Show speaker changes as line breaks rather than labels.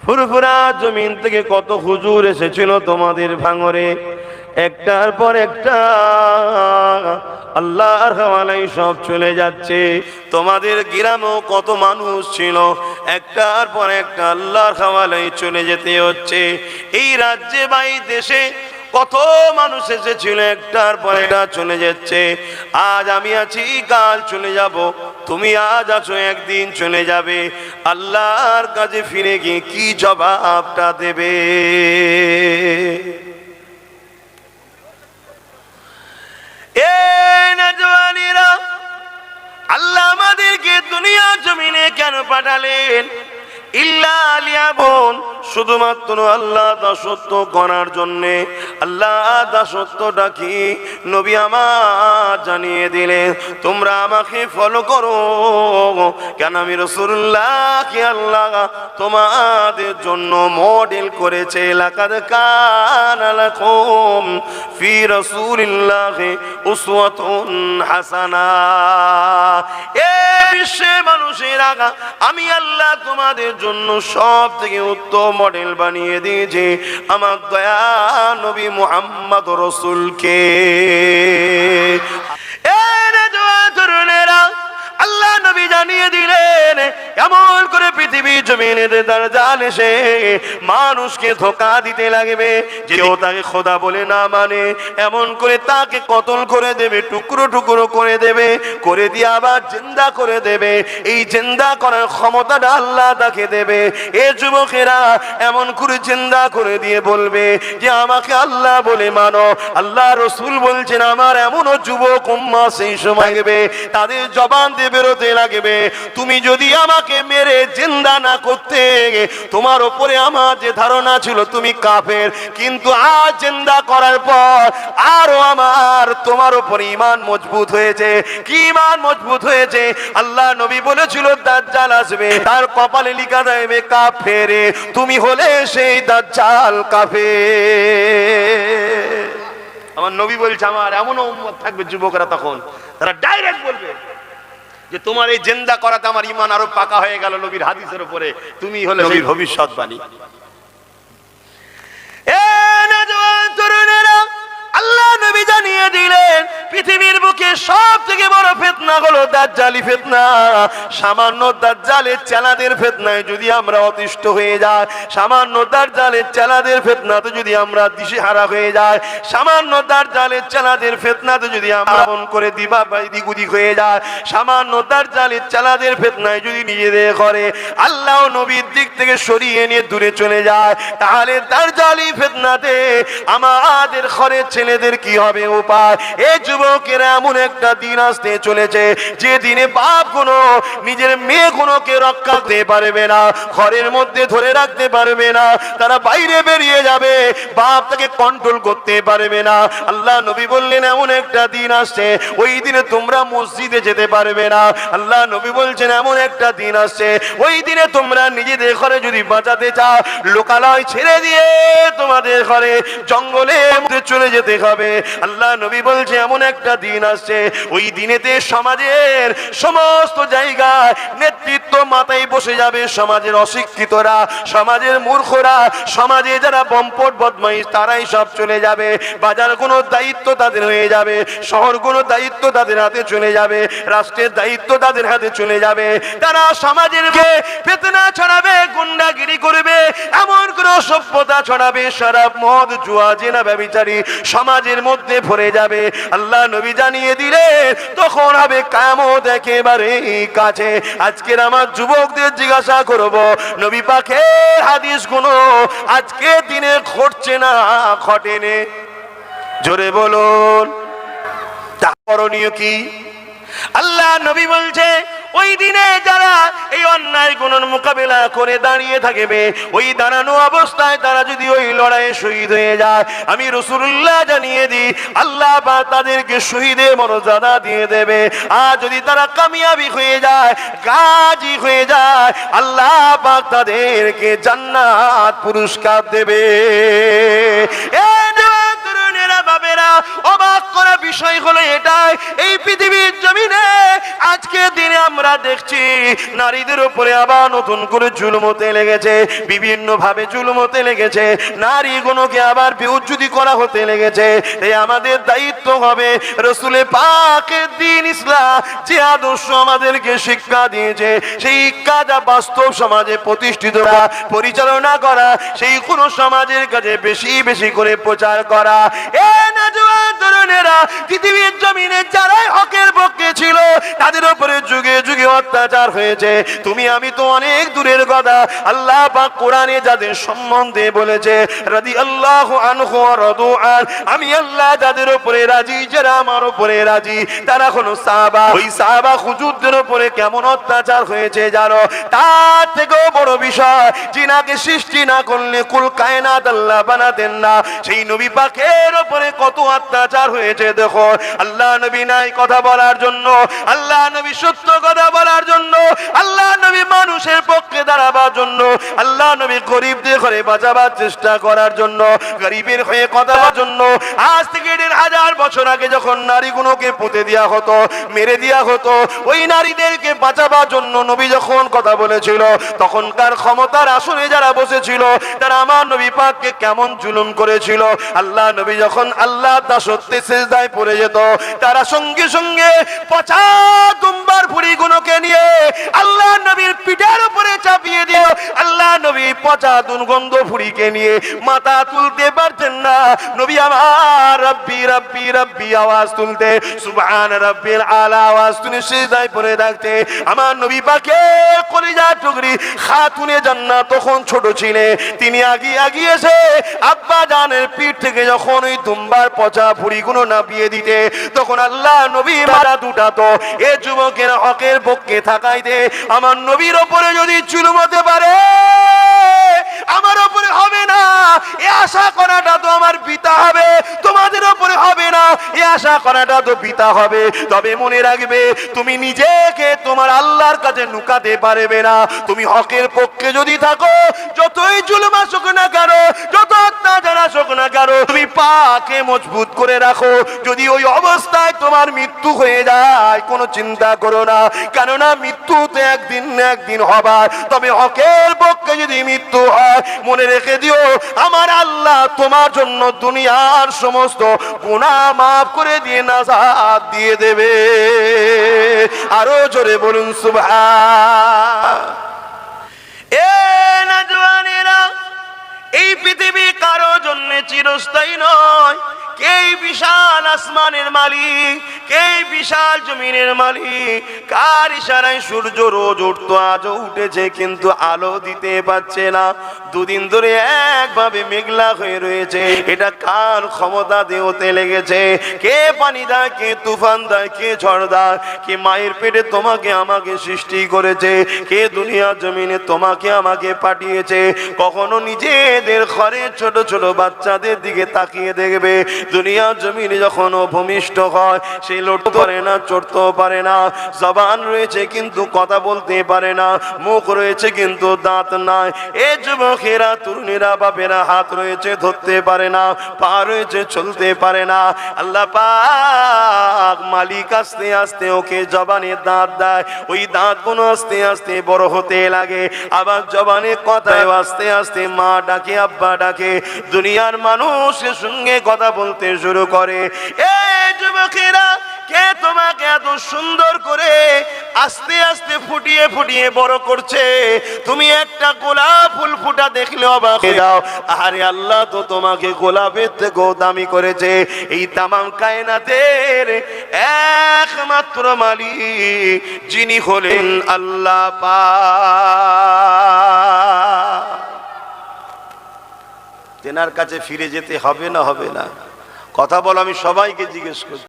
ফুরফুরা জমিন থেকে কত হুজুর এসেছিল তোমাদের ভাঙরে, একটার পর একটা আল্লাহর হাওয়ালায় সব চলে যাচ্ছে। তোমাদের গ্রামেও কত মানুষ ছিল, একটার পর একটা আল্লাহর হাওয়ালায় চলে যেতে হচ্ছে। এই রাজ্যে বা এই দেশে কত মানুষ এসেছিল, একটার পর একটা চলে যাচ্ছে। আজ আমি আছি, কাল চলে যাব। তুমি আজ আছো, একদিন চলে যাবে। আল্লাহর কাছে ফিরে গিয়ে কি জবাবটা দেবে? এ নওজওয়ানেরা, আল্লাহ আমাদেরকে দুনিয়া জমিনে কেন পাঠালেন? ইল্লা লিয়াবুন, শুধুমাত্র আল্লাহ দাসত্ব করার জন্যে। আল্লাহ দাসত্বটা কি নবী আমার জানিয়ে দিলেন, তোমরা আমাকে ফলো করো। কেন? আমি রাসূলুল্লাহকে আল্লাহ তোমাদের জন্য মডেল করেছে। লাকাদ কানা লাকুম ফি রাসূলিল্লাহি উসওয়াতুন হাসানা। এ বিশ্বের মানুষেরা, আমি আল্লাহ তোমাদের জন্য সব থেকে উত্তম মডেল বানিয়ে দিয়েছে আমার দয়া নবী মুহাম্মদ রাসূলকে। আল্লাহ নবী জানিয়ে দিলেন, এমন করে পৃথিবী জমিনে দাজ্জাল এসে মানুষকে ধোঁকা দিতে লাগবে, যে ও তাকে খোদা বলে না মানে, এমন করে তাকে কতল করে দেবে, টুকরো টুকরো করে দেবে, করে দিয়ে আবার জিন্দা করে দেবে। এই জিন্দা করার ক্ষমতাটা আল্লাহ তাকে দেবে। এ যুবকেরা এমন করে জিন্দা করে দিয়ে বলবে যে আমাকে আল্লাহ বলে মানো। আল্লাহ রসুল বলছেন, আমার এমনও যুবক উম্মাহ সেই সময় লাগবে, তাদের জবান দিয়ে বেরোতে লাগবে, তুমি যদি আমাকে মেরে জিন্দা না করতে, তোমার উপরে আমার যে ধারণা ছিল তুমি কাফের, কিন্তু আজ জিন্দা করার পর আরো আমার তোমার উপরে ঈমান মজবুত হয়েছে। কি ঈমান মজবুত হয়েছে? আল্লাহ নবী বলেছিল দাজ্জাল আসবে, তার কপালে লিখা থাকবে কাফের। তুমি হলে সেই দাজ্জাল কাফের। আমার নবী বলছে, আমার এমন উম্মত থাকবে যুবকরা, তখন তারা ডাইরেক্ট বলবে যে তোমার এই জিন্দা করাতে আমার ঈমান আরো পাকা হয়ে গেল নবীর হাদিসের উপরে, তুমি হলে নবীর ভবিষ্যৎবাণী। এ নওজওয়ান তরুণেরা, আল্লাহ নবী জানিয়ে দিলেন পৃথিবীর বুকে সব থেকে বড় ফিতনা হলো দাজ্জালি ফিতনা। সামান্য দাজ্জালের চেলাদের ফিতনায় যদি আমরা অতিষ্ঠ হয়ে যাই, সামান্য দাজ্জালের চেলাদের ফিতনাতে যদি আমরা দিশেহারা হয়ে যাই, সামান্য দাজ্জালের চেলাদের ফিতনাতে যদি আমরা মন করে দিবা বাইদি গুদি হয়ে যায়, সামান্য দাজ্জালের চেলাদের ফিতনায় যদি নিজেদের করে আল্লাহ নবীর দিক থেকে সরিয়ে নিয়ে দূরে চলে যায়, তাহলে দাজ্জালি ফিতনাতে আমাদের ঘরের ছেলেদের কি হবে উপায়? এই যুবকেরা এমন একটা দিন আসতে চলেছে, যে দিনে বাপ কোনো নিজের মেয়ে কোনোকে রক্ষা করতে পারবে না, ঘরের মধ্যে ধরে রাখতে পারবে না, তারা বাইরে বেরিয়ে যাবে, বাপ তাকে কন্ট্রোল করতে পারবে না। আল্লাহ নবী বললেন এমন একটা দিন আসছে, ওই দিনে তোমরা মসজিদে যেতে পারবে না। আল্লাহ নবী বলছেন এমন একটা দিন আসছে, ওই দিনে তোমরা নিজেদের ঘরে যদি বাঁচাতে চাও, লোকালয় ছেড়ে দিয়ে তোমাদের ঘরে জঙ্গলে চলে যেতে হবে। আল্লাহ নবী বলছে এমন একটা দিন আসছে, ওই দিনেতে সমাজের সমস্ত জায়গায় নেতৃত্ব মাথায় বসে যাবে সমাজের অশিক্ষিতরা, সমাজের মূর্খরা, সমাজে যারা বম্পট বদমাইশ, তারাই সব চলে যাবে। বাজার কোনো দায়িত্ব তাদের হয়ে যাবে, শহর কোনো দায়িত্ব তাদের হাতে চলে যাবে, রাষ্ট্রের দায়িত্ব তাদের হাতে চলে যাবে। তারা সমাজের ফিতনা ছড়াবে, গুন্ডাগিরি করবে, এমন কোনো সভ্যতা ছড়াবে, শরাব মদ জুয়া জেনা ব্যভিচারী সমাজের মধ্যে ভরে যাবে। আল্লাহ নবী জানিয়ে দিলেন তখন হবে কিয়ামত একেবারে কাছে। আজকের আমার যুবকদের জিজ্ঞাসা করব, নবী পাকের হাদিসগুলো আজকে দিনে ঘটছে না ঘটেনি? জোরে বলুন, তা করণীয় কি? আল্লাহ নবী বলছে ওই দিনে যারা এই অন্যায় গুণের মোকাবেলা করে দাঁড়িয়ে থাকবে, ওই দাঁড়ানো অবস্থায় তারা যদি ওই লড়াইয়ে শহীদ হয়ে যায়, আমি রাসূলুল্লাহ জানিয়ে দিই আল্লাহ পাক তাদেরকে শহীদের মর্যাদা দিয়ে দেবে। আর যদি তারা কামিয়াবি হয়ে যায়, গাজী হয়ে যায়, আল্লাহ পাক তাদেরকে জান্নাত পুরস্কার দেবে। এই তরুণেরা বাবেরা, অবাক করা বিষয় হলো এটাই, এই পৃথিবীর জমিনে আজকে দিনে আমরা দেখছি নারীদের উপরে আবার নতুন করে জুলুম হতে লেগেছে, বিভিন্ন ভাবে জুলুম হতে লেগেছে, নারীগুলোকে আবার বেউজ্জুতি করা হতে লেগেছে। এই আমাদের দায়িত্ব হবে রসুলের পাকের দ্বীন ইসলাম যে আদর্শ আমাদেরকে শিক্ষা দিয়েছে, সেই শিক্ষাটা বাস্তব সমাজে প্রতিষ্ঠিত করা, পরিচালনা করা, সেই কোন সমাজের কাছে বেশি বেশি করে প্রচার করা। এ নওজোয়ান তরুণেরা, পৃথিবীর জমিনে যারাই হকের পক্ষে ছিল তাদের উপরে যুগে যুগে অত্যাচার হয়েছে। তুমি আমি তো অনেক দূরের কথা, আল্লাহ পাক কোরআনে যাদের সম্বন্ধে বলেছে রাদিয়াল্লাহু আনহু ওয়া রাদু আন, আমি আল্লাহ যাদের উপরে রাজি, যারা আমার উপরে রাজি, তারা হলো সাহাবা। ওই সাহাবা হুজুরদের উপরে কেমন অত্যাচার হয়েছে জানো? তার থেকেও বড় বিষয়, জিনাকে সৃষ্টি না করলে কুল কায়নাত আল্লাহ বানাতেন না। সেই নবী পাকের উপরে কত অত্যাচার হয়েছে দেখো। আল্লাহ নবী নাই কথা বলার জন্য, আল্লাহ নবী সত্য কথা বলার জন্য, আল্লাহ নবী মানুষের পক্ষে দাঁড়াবার জন্য, আল্লাহ নবী গরিবদের ঘরে বাঁচাবার চেষ্টা করার জন্য, গরিবের হয়ে কথা বলার জন্য। আজ থেকে ১,৫০০ বছর আগে যখন নারীগুলোকে পুঁতে দেওয়া হতো, মেরে দেওয়া হতো, ওই নারীদেরকে বাঁচাবার জন্য নবী যখন কথা বলেছিল, তখনকার ক্ষমতার আসনে যারা বসেছিল তারা আমার নবী পাককে কেমন জুলুম করেছিল। আল্লাহ নবী যখন আল্লাহ দাসত্বে সিজদায় পড়ে যেত, তারা সঙ্গে সঙ্গে পচা দুম্বার ভুঁড়িগুলোকে নিয়ে আল্লাহ নবীর পিঠের উপরে চাপিয়ে দিল। আল্লাহ নবী পচা দুর্গন্ধ ভুঁড়িকে নিয়ে মাথা তুলতে পারতেন না। নবী আমার রব্বি রব্বি রব্বি আওয়াজ তুলতে, সুবহান রাব্বিল আলা আওয়াজ তুলে সিজদায় পড়ে থাকতে। আমার নবী পাকের কলিজার টুকরি খাতুনে জান্নাত তখন ছোট ছিলে, তিনি আগিয়ে এসে আব্বা জানের পিঠ থেকে যখন ওই দুম্বার পচা ভুঁড়িগুলো নাপিয়ে দিতে, তখন আল্লাহ নবী মারা দুটাতো। এ যুবকের হকের পক্ষে থাকাইতে আমার নবীর ওপরে যদি জুলুম হতে পারে, আমার ওপরে হবে না এ আশা করাটা তো আমার পিতা হবে, তোমাদের ওপরে হবে না এ আশা করাটা তো পিতা হবে। তবে মনে রাখবে, তুমি নিজেকে তোমার আল্লাহর কাছে লুকাতে পারবে না। তুমি হকের পক্ষে যদি থাকো, যতই জুলুম আসুক না কেন, যত অত্যাচার আসুক না কেন, তুমি পাকে মজবুত করে রাখো। যদি ওই অবস্থায় তোমার মৃত্যু হয়ে যায়, কোনো চিন্তা করো না, কেননা মৃত্যু তো একদিন না একদিন হবার। তবে হকের পক্ষে যদি মৃত্যু হয়, মনে রেখে দিও আমার আল্লাহ তোমার জন্য দুনিয়ার সমস্ত গুনাহ মাফ করে দিয়ে নাজাত দিয়ে দেবে। আরো জোরে বলুন সুবহান। এ নওজোয়ানেরা, এই পৃথিবী কারো জন্য চিরস্থায়ী নয়। কে বিশাল আসমানের মালিক, কে বিশাল জমিনের মালিক, কার ইশারায় সূর্য রোজ উঠতো, আজও উঠেছে কিন্তু আলো দিতে পারছে না। দুদিন ধরে একভাবে মেঘলা হয়ে রয়েছে, এটা কার ক্ষমতা দেওতে লেগেছে? কে পানি দেয়, কে তুফান দেয়, কে ঝড় দেয়? কে মায়ের পেটে তোমাকে আমাকে সৃষ্টি করেছে? কে দুনিয়ার জমিনে তোমাকে আমাকে পাঠিয়েছে? কখনো নিজেদের ঘরের ছোট ছোট বাচ্চাদের দিকে তাকিয়ে দেখবে, দুনিয়ার জমিনে যখন ভূমিষ্ঠ হয়, সেই লড়তে পারে না, চড়তেও পারে না, জবান রয়েছে কিন্তু কথা বলতে পারে না, মুখ রয়েছে কিন্তু দাঁত নাই। এ যুবকেরা, তরুণীরা, বাপেরা, হাত রয়েছে ধরতে পারে না, পা রয়েছে চলতে পারে না। আল্লাহ পাক মালিক আস্তে আস্তে ওকে জবানে দাঁত দেয়, ওই দাঁত কোনো আস্তে আস্তে বড় হতে লাগে। আবার জবানে কথায় আস্তে আস্তে মা ডাকে, আব্বা ডাকে, দুনিয়ার মানুষের সঙ্গে কথা বলতে শুরু করে। এই যুবকেরা, কে তোমাকে এত সুন্দর করে আস্তে আস্তে ফুটিয়ে ফুটিয়ে বড় করছে? তুমি একটা গোলাপ ফুল ফুটা দেখলে অবাক হয়ে যাও। আরে আল্লাহ তো তোমাকে গোলাপের থেকেও দামি করেছে। এই তামাম কায়নাতের একমাত্র মালিক যিনি হলেন আল্লাহ পাক, তেনার কাছে ফিরে যেতে হবে না? হবে না? কথা বলো, আমি সবাইকে জিজ্ঞেস করছি।